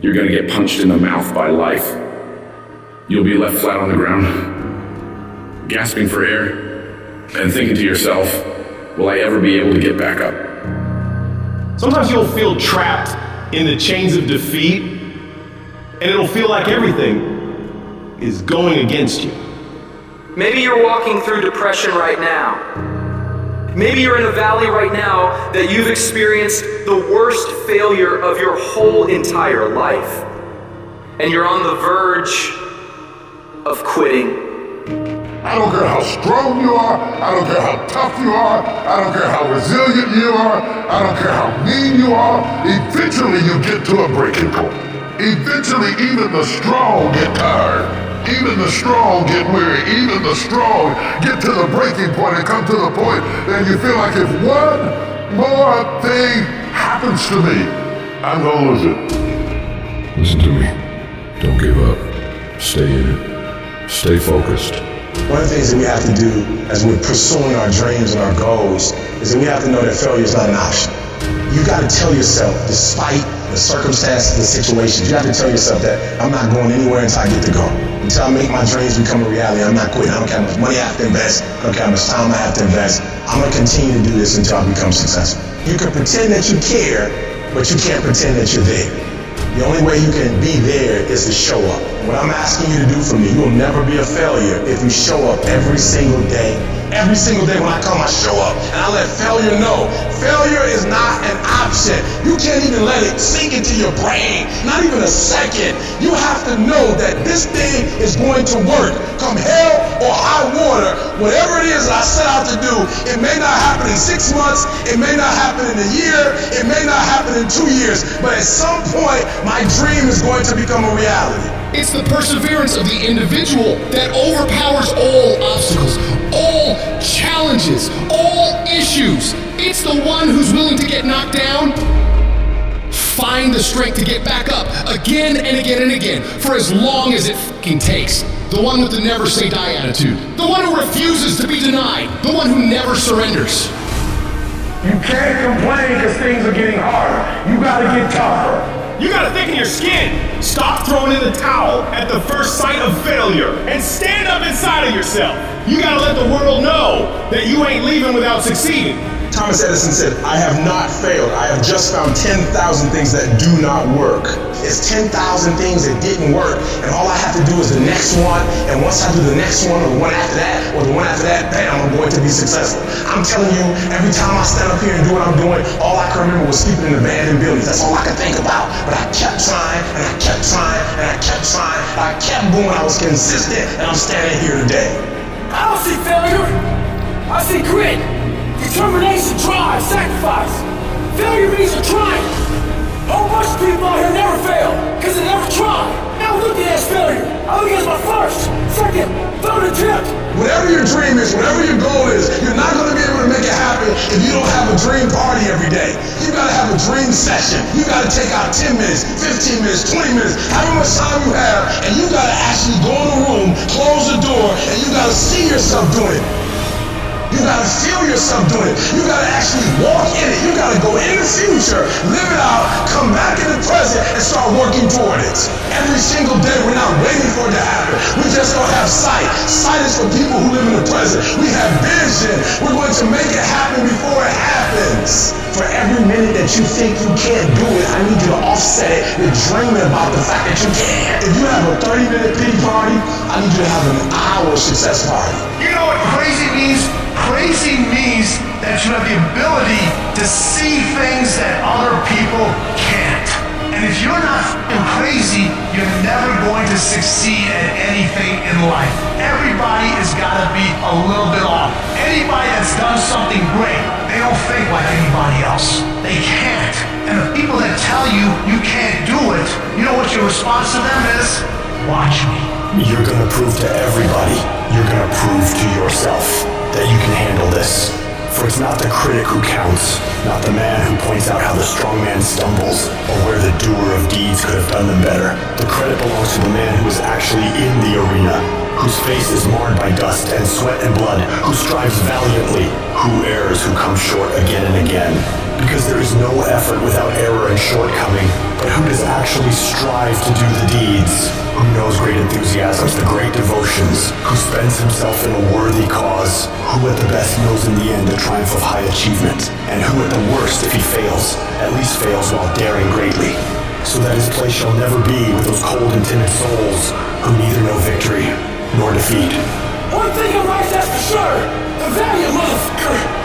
you're gonna get punched in the mouth by life. You'll be left flat on the ground, gasping for air, and thinking to yourself, will I ever be able to get back up? Sometimes you'll feel trapped in the chains of defeat, and it'll feel like everything is going against you. Maybe you're walking through depression right now. Maybe you're in a valley right now that you've experienced the worst failure of your whole entire life. And you're on the verge of quitting. I don't care how strong you are, I don't care how tough you are, I don't care how resilient you are, I don't care how mean you are, eventually you get to a breaking point. Eventually even the strong get tired. Even the strong get weary. Even the strong get to the breaking point and come to the point that you feel like if one more thing happens to me, I'm gonna lose it. Listen to me. Don't give up. Stay in it. Stay focused. One of the things that we have to do as we're pursuing our dreams and our goals is that we have to know that failure is not an option. You got to tell yourself, despite the circumstances, the situations, you have to tell yourself that I'm not going anywhere until I get to go. Until I make my dreams become a reality, I'm not quitting. I don't care how much money I have to invest. I don't care how much time I have to invest. I'm going to continue to do this until I become successful. You can pretend that you care, but you can't pretend that you're there. The only way you can be there is to show up. What I'm asking you to do for me, you will never be a failure if you show up every single day. Every single day when I come, I show up and I let failure know. Failure is not an option. You can't even let it sink into your brain, not even a second. You have to know that this thing is going to work. Come hell or high water, whatever it is that I set out to do, it may not happen in 6 months, it may not happen in a year, it may not happen in 2 years, but at some point, my dream is going to become a reality. It's the perseverance of the individual that overpowers all obstacles, all challenges, all issues. It's the one who's willing to get knocked down, find the strength to get back up again and again and again for as long as it fucking takes. The one with the never say die attitude. The one who refuses to be denied. The one who never surrenders. You can't complain because things are getting harder. You gotta get tougher. You gotta thicken your skin. Stop throwing in the towel at the first sight of failure and stand up inside of yourself. You gotta let the world know that you ain't leaving without succeeding. Thomas Edison said, I have not failed. I have just found 10,000 things that do not work. It's 10,000 things that didn't work, and all I have to do is the next one, and once I do the next one, or the one after that, or the one after that, bam, I'm going to be successful. I'm telling you, every time I stand up here and do what I'm doing, all I can remember was sleeping in abandoned buildings. That's all I could think about. But I kept trying, and I kept trying, and I kept trying, and I kept going. I was consistent, and I'm standing here today. I don't see failure. I see grit. Determination, drive, sacrifice. Failure means you're trying. A whole bunch of people out here never fail, because they never try. I don't look at it as failure. I look at it as my first, second, third attempt. Whatever your dream is, whatever your goal is, you're not going to be able to make it happen if you don't have a dream party every day. You got to have a dream session. You got to take out 10 minutes, 15 minutes, 20 minutes, however much time you have, and you got to actually go in the room, close the door, and you got to see yourself doing it. You gotta feel yourself doing it. You gotta actually walk in it. You gotta go in the future, live it out, come back in the present, and start working toward it. Every single day, we're not waiting for it to happen. We just don't have sight. Sight is for people who live in the present. We have vision. We're going to make it happen before it happens. For every minute that you think you can't do it, I need you to offset it with dreaming about the fact that you can. If you have a 30-minute pity party, I need you to have an hour success party. You know what crazy means? Crazy means that you have the ability to see things that other people can't. And if you're not crazy, you're never going to succeed at anything in life. Everybody has got to be a little bit off. Anybody that's done something great, they don't think like anybody else. They can't. And the people that tell you you can't do it, you know what your response to them is? Watch me. You're gonna prove to everybody, you're gonna prove to yourself that you can handle this. For it's not the critic who counts, not the man who points out how the strong man stumbles, or where the doer of deeds could have done them better. The credit belongs to the man who is actually in the arena, whose face is marred by dust and sweat and blood, who strives valiantly, who errs, who comes short again and again. Because there is no effort without error and shortcoming. but who does actually strive to do the deeds? Who knows great enthusiasms, the great devotions? Who spends himself in a worthy cause? Who at the best knows in the end the triumph of high achievement? And who at the worst, if he fails, at least fails while daring greatly? So that his place shall never be with those cold and timid souls who neither know victory nor defeat. One thing in life that's for sure, the valiant motherfucker